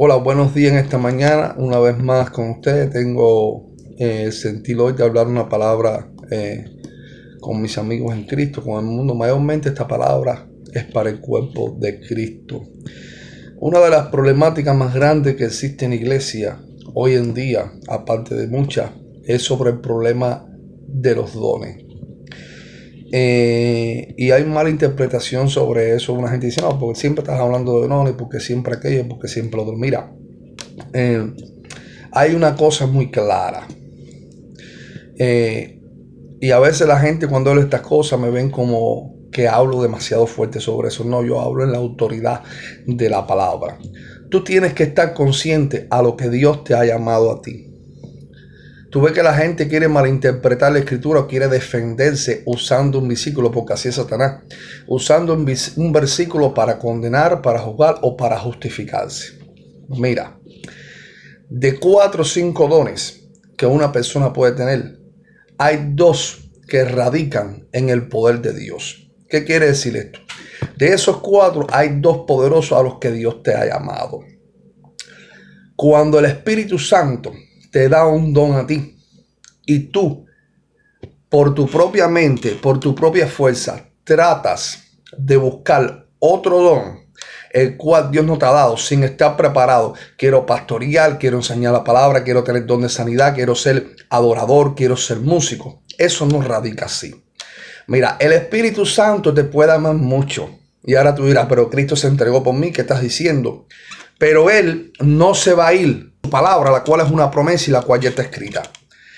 Hola, buenos días en esta mañana. Una vez más con ustedes. Tengo el sentido hoy de hablar una palabra con mis amigos en Cristo, con el mundo. Mayormente esta palabra es para el cuerpo de Cristo. Una de las problemáticas más grandes que existe en la iglesia hoy en día, aparte de muchas, es sobre el problema de los dones. Y hay mala interpretación sobre eso. Una gente dice, no, porque siempre estás hablando de dones, porque siempre aquello, porque siempre lo otro. Mira, hay una cosa muy clara. Y a veces la gente cuando hablo de estas cosas me ven como que hablo demasiado fuerte sobre eso. No, yo hablo en la autoridad de la palabra. Tú tienes que estar consciente a lo que Dios te ha llamado a ti. Tú ves que la gente quiere malinterpretar la escritura o quiere defenderse usando un versículo, porque así es Satanás, usando un versículo para condenar, para juzgar o para justificarse. Mira, de 4 o 5 dones que una persona puede tener, hay 2 que radican en el poder de Dios. ¿Qué quiere decir esto? De esos 4 hay 2 poderosos a los que Dios te ha llamado. Cuando el Espíritu Santo te da un don a ti y tú, por tu propia mente, por tu propia fuerza, tratas de buscar otro don, el cual Dios no te ha dado, sin estar preparado. Quiero pastorear, quiero enseñar la palabra, quiero tener don de sanidad, quiero ser adorador, quiero ser músico. Eso no radica así. Mira, el Espíritu Santo te puede amar mucho. Y ahora tú dirás, pero Cristo se entregó por mí, ¿qué estás diciendo? Pero Él no se va a ir. Su palabra, la cual es una promesa y la cual ya está escrita.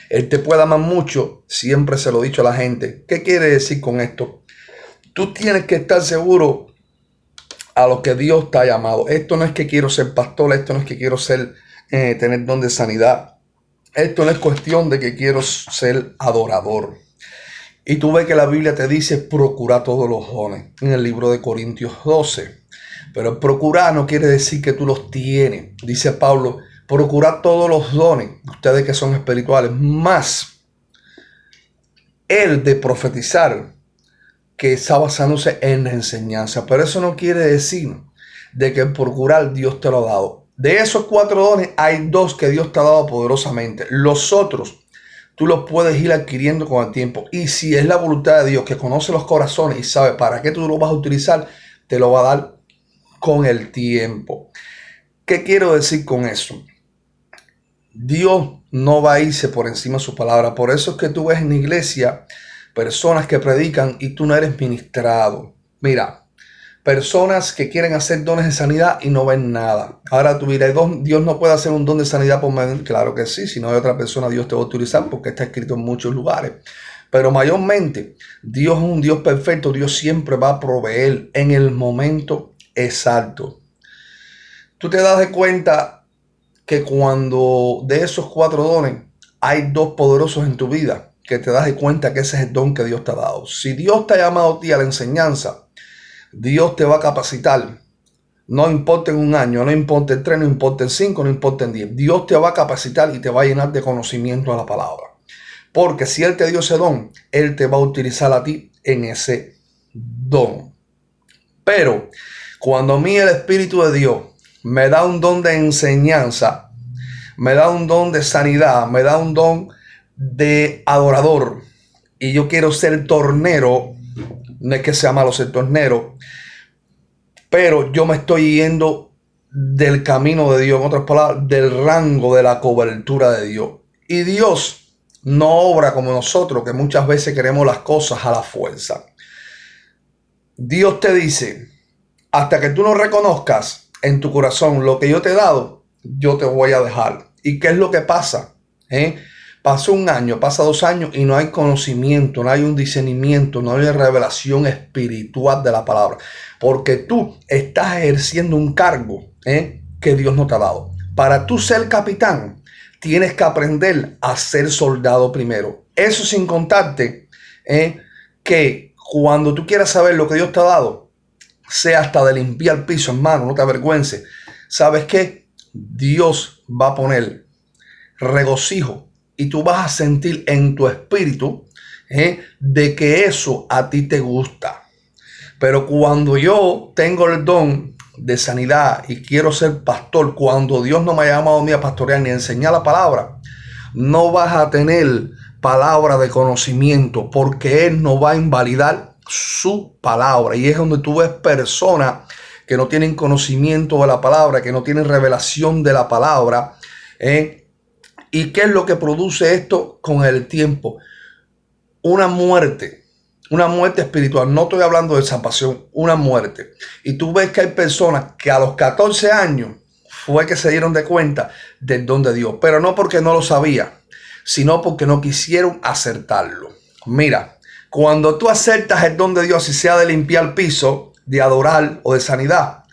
Él te puede amar mucho, siempre se lo he dicho a la gente. ¿Qué quiere decir con esto? Tú tienes que estar seguro a lo que Dios te ha llamado. Esto no es que quiero ser pastor, esto no es que quiero ser tener don de sanidad. Esto no es cuestión de que quiero ser adorador. Y tú ves que la Biblia te dice procura todos los dones en el libro de Corintios 12. Pero el procurar no quiere decir que tú los tienes. Dice Pablo, procurad todos los dones, ustedes que son espirituales, más el de profetizar, que está basándose en la enseñanza. Pero eso no quiere decir de que el procurar Dios te lo ha dado. De esos 4 dones hay 2 que Dios te ha dado poderosamente. Los otros tú los puedes ir adquiriendo con el tiempo. Y si es la voluntad de Dios, que conoce los corazones y sabe para qué tú lo vas a utilizar, te lo va a dar con el tiempo. ¿Qué quiero decir con eso? Dios no va a irse por encima de su palabra. Por eso es que tú ves en la iglesia personas que predican y tú no eres ministrado. Mira, personas que quieren hacer dones de sanidad y no ven nada. Ahora tú dirás, Dios no puede hacer un don de sanidad por medio. Claro que sí, si no hay otra persona, Dios te va a utilizar porque está escrito en muchos lugares. Pero mayormente, Dios es un Dios perfecto. Dios siempre va a proveer en el momento exacto. Tú te das de cuenta que cuando de esos 4 dones hay 2 poderosos en tu vida, que te das de cuenta que ese es el don que Dios te ha dado. Si Dios te ha llamado a ti a la enseñanza, Dios te va a capacitar. No importa en un año, no importa en 3, no importa en 5, no importa en 10. Dios te va a capacitar y te va a llenar de conocimiento a la palabra. Porque si Él te dio ese don, Él te va a utilizar a ti en ese don. Pero cuando a mí el Espíritu de Dios me da un don de enseñanza, me da un don de sanidad, me da un don de adorador, y yo quiero ser tornero, no es que sea malo ser tornero, pero yo me estoy yendo del camino de Dios, en otras palabras, del rango de la cobertura de Dios. Y Dios no obra como nosotros, que muchas veces queremos las cosas a la fuerza. Dios te dice, hasta que tú no reconozcas en tu corazón lo que yo te he dado, yo te voy a dejar. ¿Y qué es lo que pasa? Pasa un año, pasa 2 años y no hay conocimiento, no hay un discernimiento, no hay revelación espiritual de la palabra. Porque tú estás ejerciendo un cargo que Dios no te ha dado. Para tú ser capitán, tienes que aprender a ser soldado primero. Eso sin contarte que cuando tú quieras saber lo que Dios te ha dado, sea hasta de limpiar el piso, hermano, no te avergüences. ¿Sabes qué? Dios va a poner regocijo y tú vas a sentir en tu espíritu de que eso a ti te gusta. Pero cuando yo tengo el don de sanidad y quiero ser pastor, cuando Dios no me ha llamado a mí a pastorear ni a enseñar la palabra, no vas a tener palabra de conocimiento, porque Él no va a invalidar su palabra. Y es donde tú ves personas que no tienen conocimiento de la palabra, que no tienen revelación de la palabra. ¿Y qué es lo que produce esto con el tiempo? Una muerte espiritual. No estoy hablando de salvación, una muerte. Y tú ves que hay personas que a los 14 años fue que se dieron de cuenta del don de Dios, pero no porque no lo sabía, sino porque no quisieron acertarlo. Mira, cuando tú aceptas el don de Dios, si sea de limpiar piso, de adorar o de sanidad,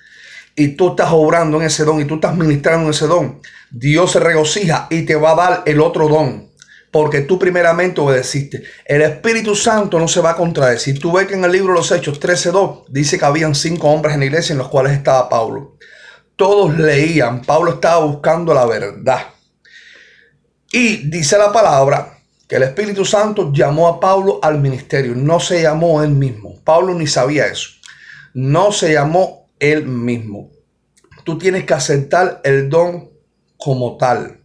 y tú estás obrando en ese don y tú estás ministrando en ese don, Dios se regocija y te va a dar el otro don, porque tú primeramente obedeciste. El Espíritu Santo no se va a contradecir. Tú ves que en el libro de los Hechos 13:2 dice que habían 5 hombres en la iglesia en los cuales estaba Pablo. Todos leían, Pablo estaba buscando la verdad. Y dice la palabra que el Espíritu Santo llamó a Pablo al ministerio. No se llamó él mismo. Pablo ni sabía eso. No se llamó él mismo. Tú tienes que aceptar el don como tal.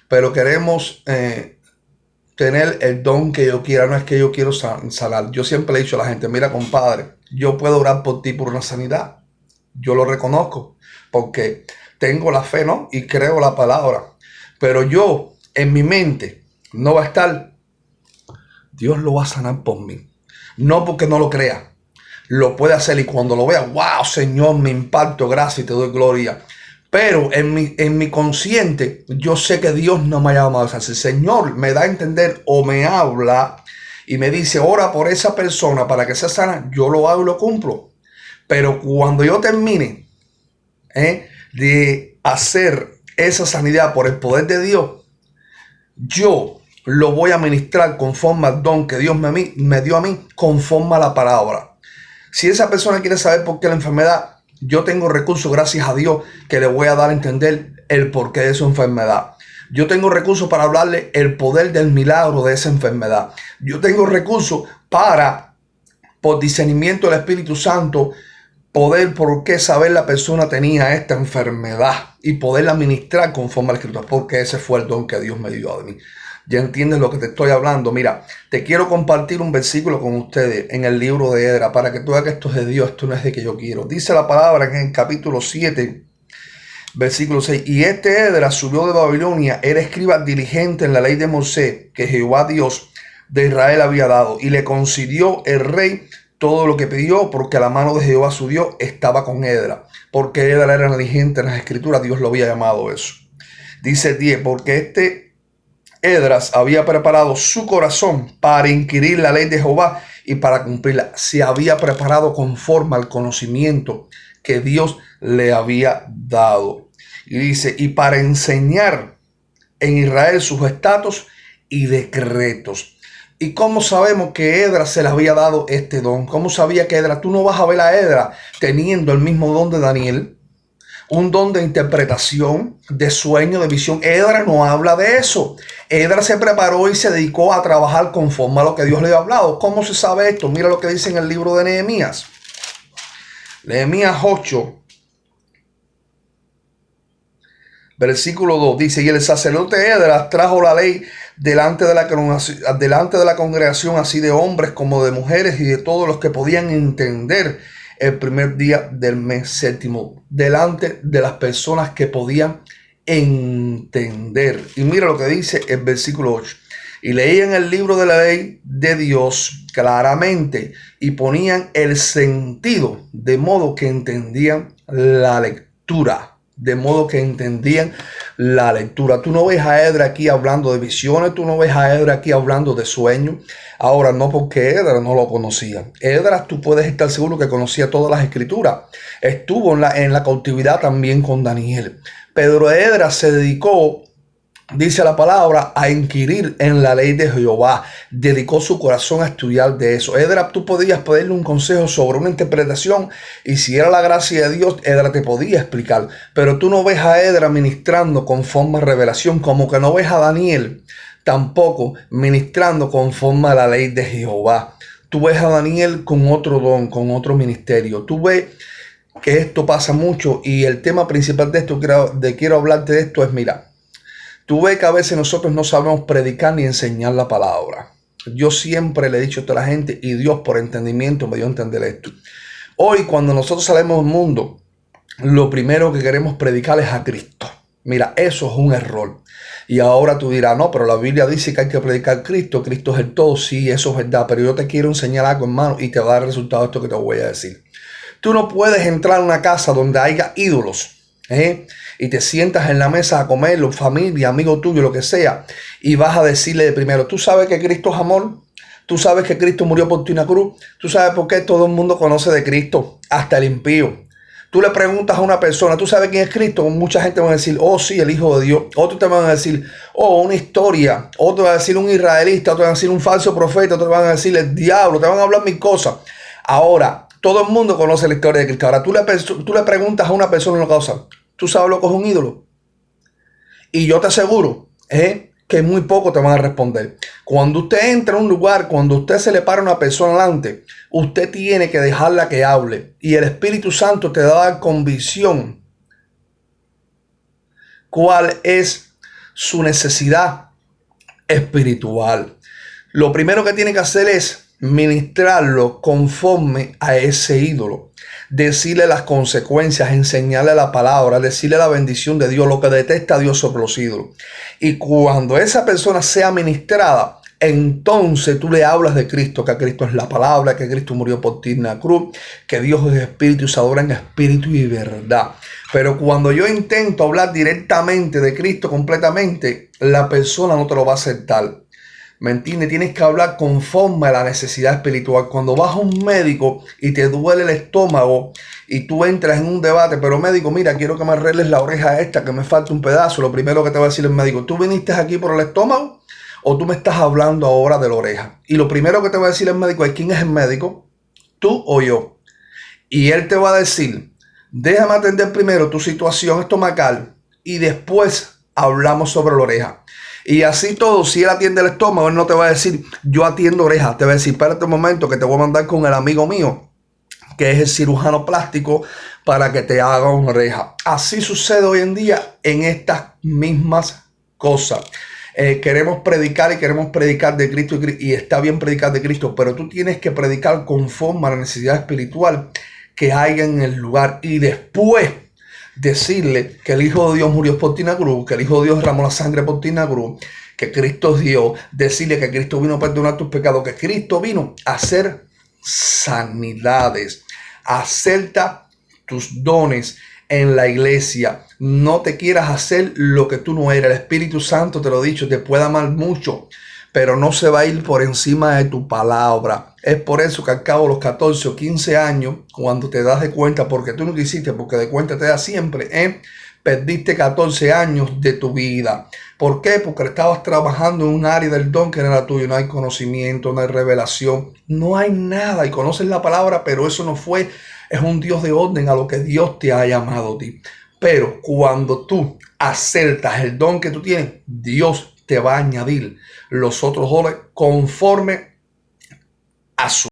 Pero queremos tener el don que yo quiera. No es que yo quiero sanar. Yo siempre le he dicho a la gente, mira compadre, yo puedo orar por ti por una sanidad. Yo lo reconozco porque tengo la fe, ¿no? Y creo la palabra. Pero yo, en mi mente, no va a estar, Dios lo va a sanar por mí. No porque no lo crea. Lo puede hacer y cuando lo vea, wow, Señor, me imparto gracias y te doy gloria. Pero en mi consciente, yo sé que Dios no me ha llamado a hacer. Si el Señor me da a entender o me habla y me dice, ora por esa persona para que sea sana, yo lo hago y lo cumplo. Pero cuando yo termine de hacer esa sanidad por el poder de Dios, yo lo voy a ministrar conforme al don que Dios me dio a mí, conforme a la palabra. Si esa persona quiere saber por qué la enfermedad, yo tengo recursos, gracias a Dios, que le voy a dar a entender el porqué de su enfermedad. Yo tengo recursos para hablarle el poder del milagro de esa enfermedad. Yo tengo recursos para, por discernimiento del Espíritu Santo, poder por qué saber la persona tenía esta enfermedad y poderla ministrar conforme a la Escritura, porque ese fue el don que Dios me dio a mí. ¿Ya entiendes lo que te estoy hablando? Mira, te quiero compartir un versículo con ustedes en el libro de Esdras para que tú veas que esto es de Dios, esto no es de que yo quiero. Dice la palabra en el capítulo 7, versículo 6. Y este Esdras subió de Babilonia, era escriba diligente en la ley de Moisés, que Jehová Dios de Israel había dado, y le concedió el rey todo lo que pidió, porque la mano de Jehová su Dios estaba con Esdras. Porque Esdras era diligente en las escrituras, Dios lo había llamado eso. Dice 10, porque Esdras había preparado su corazón para inquirir la ley de Jehová y para cumplirla. Se había preparado conforme al conocimiento que Dios le había dado. Y dice, y para enseñar en Israel sus estatutos y decretos. ¿Y cómo sabemos que Esdras se le había dado este don? ¿Cómo sabía que Esdras? Tú no vas a ver a Esdras teniendo el mismo don de Daniel, un don de interpretación, de sueño, de visión. Esdras no habla de eso. Esdras se preparó y se dedicó a trabajar conforme a lo que Dios le había hablado. ¿Cómo se sabe esto? Mira lo que dice en el libro de Nehemías. Nehemías 8, versículo 2 dice, y el sacerdote Esdras trajo la ley delante de la congregación, así de hombres como de mujeres y de todos los que podían entender, el primer día del mes séptimo, delante de las personas que podían entender. Y mira lo que dice el versículo 8. Y leían el libro de la ley de Dios claramente y ponían el sentido, de modo que entendían la lectura. De modo que entendían la lectura. Tú no ves a Esdras aquí hablando de visiones, tú no ves a Esdras aquí hablando de sueños. Ahora, no porque Esdras no lo conocía. Esdras, tú puedes estar seguro que conocía todas las escrituras. Estuvo en la cautividad también con Daniel. Pero Esdras se dedicó, dice la palabra, a inquirir en la ley de Jehová. Dedicó su corazón a estudiar de eso. Esdras, tú podías pedirle un consejo sobre una interpretación y si era la gracia de Dios, Esdras te podía explicar. Pero tú no ves a Esdras ministrando conforme a revelación, como que no ves a Daniel tampoco ministrando conforme a la ley de Jehová. Tú ves a Daniel con otro don, con otro ministerio. Tú ves que esto pasa mucho y el tema principal de esto, quiero hablarte de esto es, mira, tú ves que a veces nosotros no sabemos predicar ni enseñar la palabra. Yo siempre le he dicho a toda la gente y Dios por entendimiento me dio a entender esto. Hoy cuando nosotros salimos al mundo, lo primero que queremos predicar es a Cristo. Mira, eso es un error. Y ahora tú dirás, no, pero la Biblia dice que hay que predicar a Cristo. Cristo es el todo. Sí, eso es verdad. Pero yo te quiero enseñar algo, hermano, y te va a dar el resultado de esto que te voy a decir. Tú no puedes entrar a una casa donde haya ídolos, y te sientas en la mesa a comer, familia, amigo tuyo, lo que sea, y vas a decirle de primero, tú sabes que Cristo es amor, tú sabes que Cristo murió por ti en la cruz, tú sabes por qué todo el mundo conoce de Cristo, hasta el impío. Tú le preguntas a una persona, ¿tú sabes quién es Cristo? Mucha gente va a decir, oh sí, el Hijo de Dios. Otros te van a decir, oh, una historia. Otros van a decir un israelita, otros van a decir un falso profeta, otros van a decir el diablo, te van a hablar mil cosas. Ahora, todo el mundo conoce la historia de Cristo. Ahora, tú le preguntas a una persona una cosa, ¿tú sabes lo que es un ídolo? Y yo te aseguro que muy poco te van a responder. Cuando usted entra a un lugar, cuando usted se le para a una persona delante, usted tiene que dejarla que hable. Y el Espíritu Santo te da convicción cuál es su necesidad espiritual. Lo primero que tiene que hacer es ministrarlo conforme a ese ídolo, decirle las consecuencias, enseñarle la palabra, decirle la bendición de Dios, lo que detesta a Dios sobre los ídolos. Y cuando esa persona sea ministrada, entonces tú le hablas de Cristo, que Cristo es la palabra, que Cristo murió por ti en la cruz, que Dios es espíritu y se adora en espíritu y verdad. Pero cuando yo intento hablar directamente de Cristo completamente, la persona no te lo va a aceptar. ¿Me entiendes? Tienes que hablar conforme a la necesidad espiritual. Cuando vas a un médico y te duele el estómago y tú entras en un debate, pero médico, mira, quiero que me arregles la oreja esta, que me falta un pedazo. Lo primero que te va a decir el médico, ¿tú viniste aquí por el estómago o tú me estás hablando ahora de la oreja? Y lo primero que te va a decir el médico es, ¿quién es el médico? ¿Tú o yo? Y él te va a decir, déjame atender primero tu situación estomacal y después hablamos sobre la oreja. Y así todo, si él atiende el estómago, él no te va a decir, yo atiendo orejas. Te va a decir, espérate un momento que te voy a mandar con el amigo mío, que es el cirujano plástico, para que te haga una oreja. Así sucede hoy en día en estas mismas cosas. Queremos predicar de Cristo y está bien predicar de Cristo, pero tú tienes que predicar conforme a la necesidad espiritual que haya en el lugar y después decirle que el Hijo de Dios murió por ti en la cruz, que el Hijo de Dios derramó la sangre por ti en la cruz, que Cristo es Dios, decirle que Cristo vino a perdonar tus pecados, que Cristo vino a hacer sanidades. Acepta tus dones en la iglesia. No te quieras hacer lo que tú no eres. El Espíritu Santo, te lo he dicho, te puede amar mucho, pero no se va a ir por encima de tu palabra. Es por eso que al cabo de los 14 o 15 años, cuando te das de cuenta, porque tú no quisiste, porque de cuenta te das siempre, perdiste 14 años de tu vida. ¿Por qué? Porque estabas trabajando en un área del don que no era tuyo. No hay conocimiento, no hay revelación, no hay nada. Y conoces la palabra, pero eso no fue. Es un Dios de orden a lo que Dios te ha llamado a ti. Pero cuando tú acertas el don que tú tienes, Dios te va a añadir los otros dones conforme a su